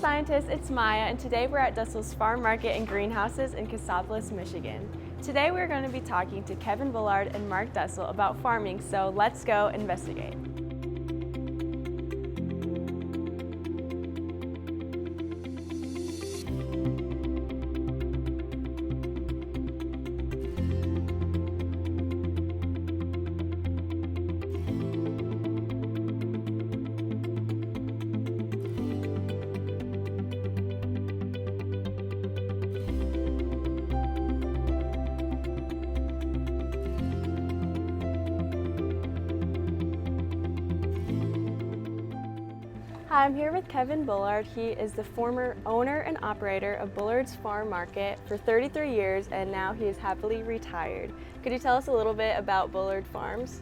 scientists, it's Maya, and today we're at Dussel's Farm Market and Greenhouses in Cassopolis, Michigan. Today we're going to be talking to Kevin Bullard and Mark Dussel about farming, so let's go investigate. Hi, I'm here with Kevin Bullard. He is the former owner and operator of Bullard's Farm Market for 33 years, and now he is happily retired. Could you tell us a little bit about Bullard Farms?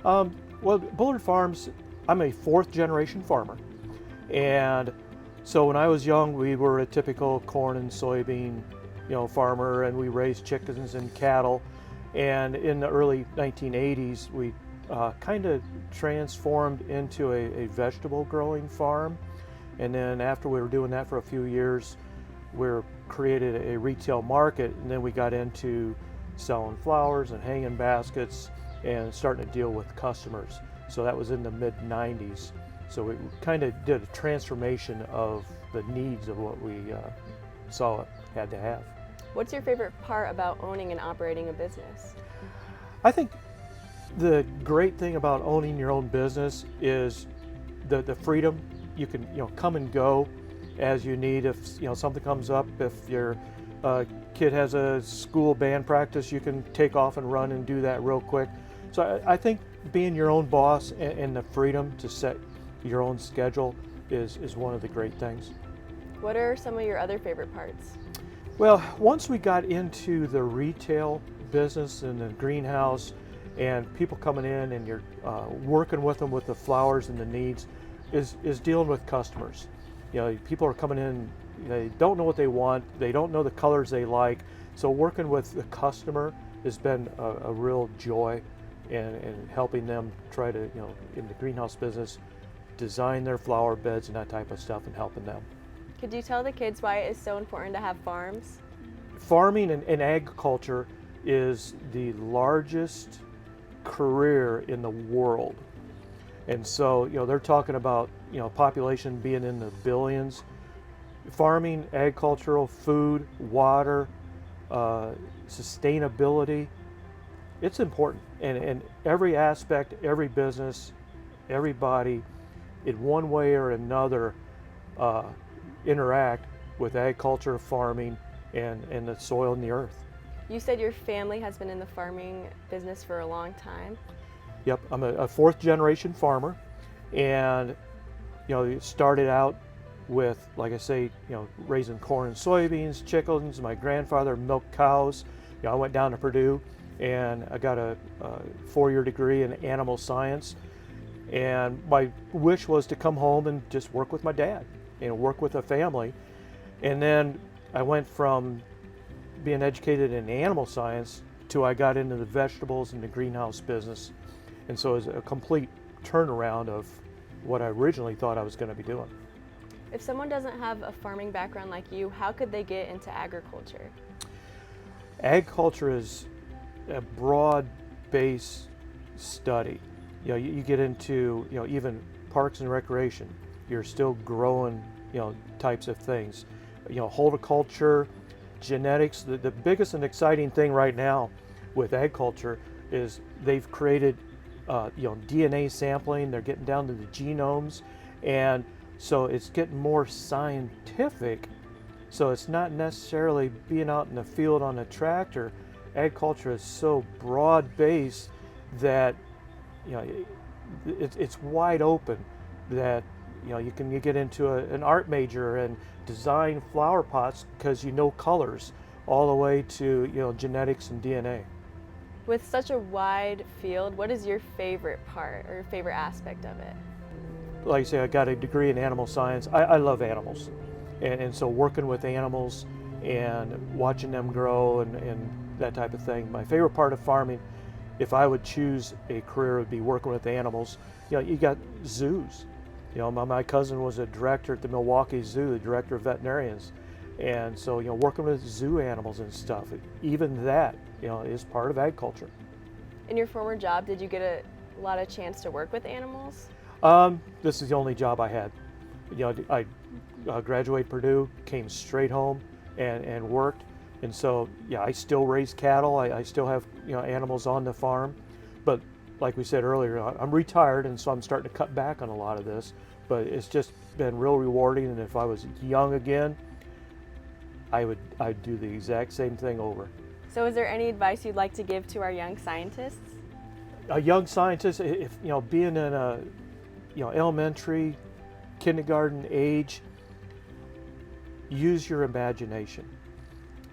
Well, Bullard Farms, I'm a fourth generation farmer. And so when I was young, we were a typical corn and soybean, farmer, and we raised chickens and cattle. And in the early 1980s, we kind of transformed into a vegetable growing farm. And then after we were doing that for a few years, we created a retail market, and then we got into selling flowers and hanging baskets and starting to deal with customers. So that was in the mid 90s. So we kind of did a transformation of the needs of what we saw it had to have. What's your favorite part about owning and operating a business? I think the great thing about owning your own business is the freedom. You can come and go as you need. If something comes up, if your kid has a school band practice, you can take off and run and do that real quick. So I think being your own boss and the freedom to set your own schedule is one of the great things. What are some of your other favorite parts? Well, once we got into the retail business and the greenhouse, and people coming in and you're working with them with the flowers and the needs, is dealing with customers. People are coming in, they don't know what they want, they don't know the colors they like, so working with the customer has been a real joy in helping them try to, in the greenhouse business, design their flower beds and that type of stuff, and helping them. Could you tell the kids why it is so important to have farms? Farming and agriculture is the largest career in the world, and so they're talking about population being in the billions. Farming, agricultural, food, water, sustainability, it's important, and every aspect, every business, everybody in one way or another interact with agriculture, farming, and the soil and the earth. You said your family has been in the farming business for a long time. Yep, I'm a fourth generation farmer, and it started out with, like I say, raising corn and soybeans, chickens. My grandfather milked cows. I went down to Purdue and I got a 4-year degree in animal science, and my wish was to come home and just work with my dad, work with a family. And then I went from being educated in animal science to I got into the vegetables and the greenhouse business. And so it was a complete turnaround of what I originally thought I was going to be doing. If someone doesn't have a farming background like you, how could they get into agriculture? Agriculture is a broad-based study. You get into even parks and recreation. You're still growing types of things. Horticulture, genetics. The biggest and exciting thing right now with agriculture is they've created DNA sampling. They're getting down to the genomes, and so it's getting more scientific. So it's not necessarily being out in the field on a tractor. Agriculture is so broad-based that it's wide open, that you can get into an art major and design flower pots because colors, all the way to genetics and DNA. With such a wide field, what is your favorite part or favorite aspect of it? Like I say, I got a degree in animal science. I love animals, and so working with animals and watching them grow and that type of thing. My favorite part of farming, if I would choose a career, would be working with animals. You got zoos. My cousin was a director at the Milwaukee Zoo, the director of veterinarians. And so, working with zoo animals and stuff, even that, is part of agriculture. In your former job, did you get a lot of chance to work with animals? This is the only job I had. I graduated Purdue, came straight home and worked. And so, yeah, I still raise cattle. I still have, animals on the farm. But like we said earlier, I'm retired, and so I'm starting to cut back on a lot of this. But it's just been real rewarding. And if I was young again, I'd do the exact same thing over. So is there any advice you'd like to give to our young scientists? A young scientist, if being in a elementary, kindergarten age, use your imagination.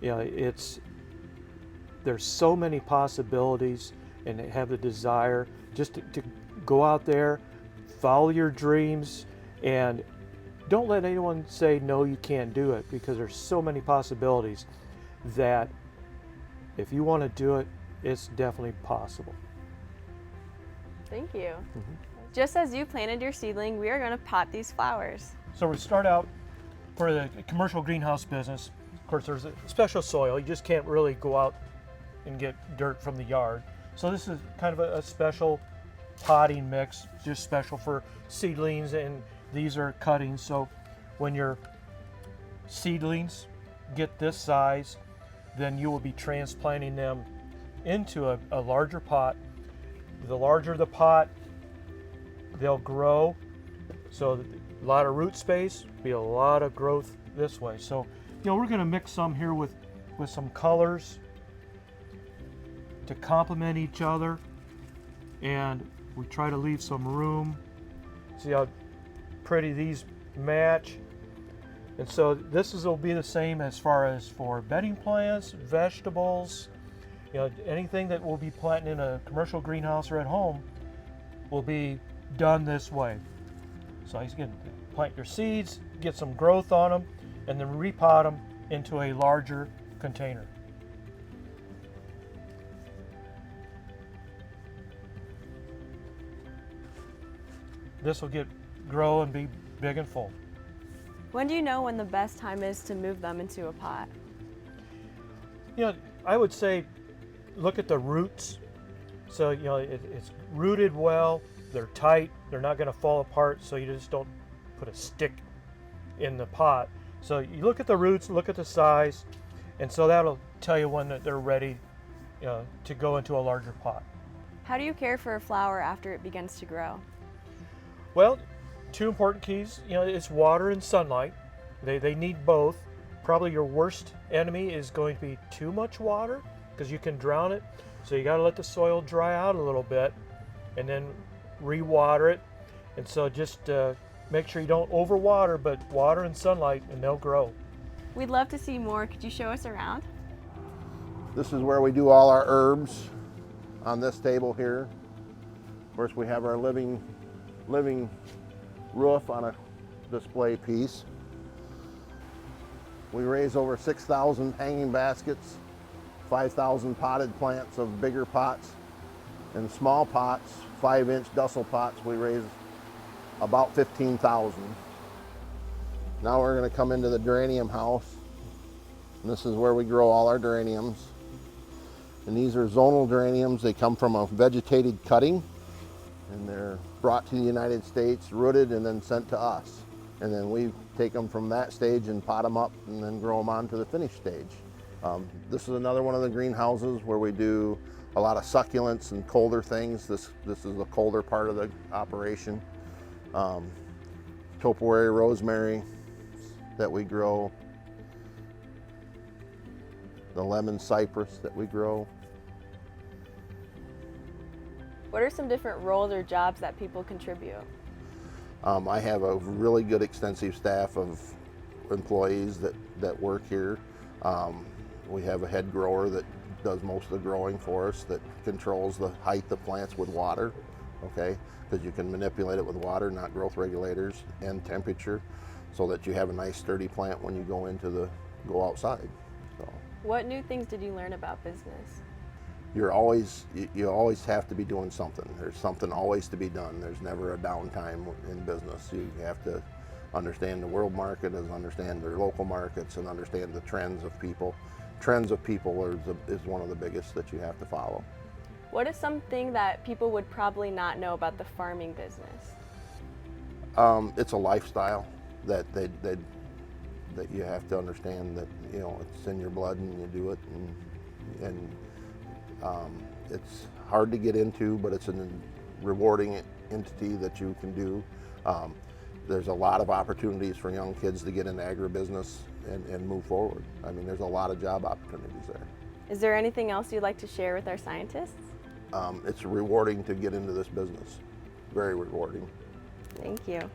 There's so many possibilities, and have the desire just to go out there, follow your dreams, and don't let anyone say no, you can't do it, because there's so many possibilities that if you want to do it, it's definitely possible. Thank you. Just as you planted your seedling, we are going to pot these flowers. So we start out for the commercial greenhouse business. Of course, there's a special soil. You just can't really go out and get dirt from the yard. So this is kind of a special potting mix, just special for seedlings, and these are cuttings. So when your seedlings get this size, then you will be transplanting them into a larger pot. The larger the pot, they'll grow. So a lot of root space, be a lot of growth this way. So, we're going to mix some here with some colors to complement each other, and we try to leave some room. See how pretty these match? And so will be the same as far as for bedding plants, vegetables, anything that we'll be planting in a commercial greenhouse or at home will be done this way. So you can plant your seeds, get some growth on them, and then repot them into a larger container. This will grow and be big and full. When do you know when the best time is to move them into a pot? I would say look at the roots. So, it's rooted well, they're tight, they're not going to fall apart, so you just don't put a stick in the pot. So you look at the roots, look at the size, and so that'll tell you when they're ready to go into a larger pot. How do you care for a flower after it begins to grow? Well, two important keys, it's water and sunlight. They need both. Probably your worst enemy is going to be too much water, because you can drown it. So you got to let the soil dry out a little bit and then re-water it. And so just make sure you don't overwater, but water and sunlight, and they'll grow. We'd love to see more. Could you show us around? This is where we do all our herbs on this table here. Of course, we have our living roof on a display piece. We raise over 6,000 hanging baskets, 5,000 potted plants of bigger pots, and small pots, 5-inch Dussel pots, we raise about 15,000. Now we're going to come into the geranium house, and this is where we grow all our geraniums. And these are zonal geraniums. They come from a vegetated cutting, and they're brought to the United States, rooted, and then sent to us. And then we take them from that stage and pot them up and then grow them on to the finished stage. This is another one of the greenhouses where we do a lot of succulents and colder things. This is the colder part of the operation. Topiary rosemary that we grow. The lemon cypress that we grow. What are some different roles or jobs that people contribute? I have a really good extensive staff of employees that work here. We have a head grower that does most of the growing for us, that controls the height of plants with water, okay? Because you can manipulate it with water, not growth regulators, and temperature, so that you have a nice sturdy plant when you go outside. So. What new things did you learn about business? you always have to be doing something. There's something always to be done. There's never a downtime in business. You have to understand the world market, understand their local markets, and understand the trends of people. Trends of people is one of the biggest that you have to follow. What is something that people would probably not know about the farming business? It's a lifestyle that that you have to understand, that it's in your blood and you do it, and it's hard to get into, but it's a rewarding entity that you can do. There's a lot of opportunities for young kids to get into agribusiness and move forward. I mean, there's a lot of job opportunities there. Is there anything else you'd like to share with our scientists? It's rewarding to get into this business. Very rewarding. Thank you.